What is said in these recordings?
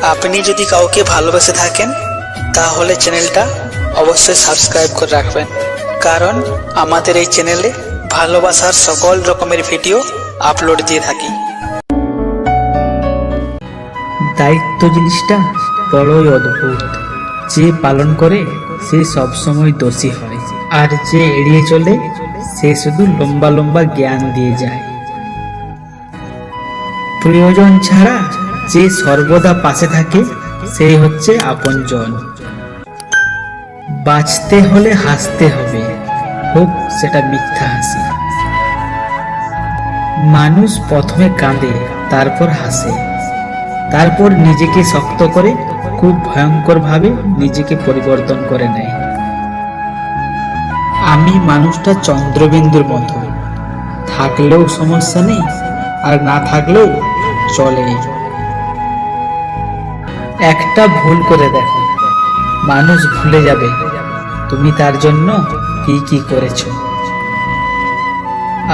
আপনি যদি কাউকে ভালোবেসে থাকেন তাহলে চ্যানেলটা অবশ্যই সাবস্ক্রাইব করে রাখবেন, কারণ আমাদের এই চ্যানেলে ভালোবাসার সকল রকমের ভিডিও আপলোড দিয়ে থাকি। দায়িত্ব জিনিসটা বড়ই অদ্ভুত। যে পালন করে সে সবসময় দোষী হয়, আর যে এড়িয়ে চলে সে শুধু লম্বা লম্বা জ্ঞান দিয়ে যায়। প্রয়োজন ছাড়া যে সর্বদা পাশে থাকে সেই হচ্ছে আপনজন। বাঁচতে হলে হাসতে হবে, হোক সেটা মিথ্যা হাসি। মানুষ প্রথমে কাঁদে, তারপর হাসে, তারপর নিজেকে শক্ত করে খুব ভয়ঙ্কর ভাবে নিজেকে পরিবর্তন করে নেয়। আমি মানুষটা চন্দ্রবিন্দুর মতো, থাকলেও সমস্যা নেই আর না থাকলেও চলে। একটা ভুল করে দেখো, মানুষ ভুলে যাবে তুমি তার জন্য কি কি করেছো।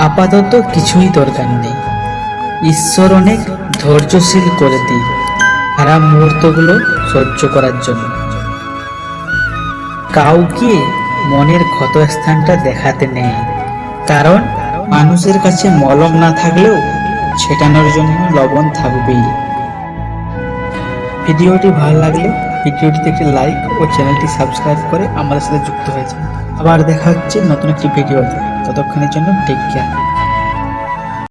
আপাতত কিছুই দরকার নেই, ঈশ্বর অনেক ধৈর্যশীল করে দিই খারাপ মুহূর্তগুলো সহ্য করার জন্য। কাউকে মনের ক্ষতস্থানটা দেখাতে নেই, কারণ মানুষের কাছে মলম না থাকলেও ছেটানোর জন্য লবণ থাকবেই। ভিডিওটি ভালো লাগলে ভিডিওটিতে একটি লাইক ও চ্যানেলটি সাবস্ক্রাইব করে আমাদের সাথে যুক্ত হয়েছে। আবার দেখা হচ্ছে নতুন একটি ভিডিওতে, ততক্ষণের জন্য টেক কেয়ার।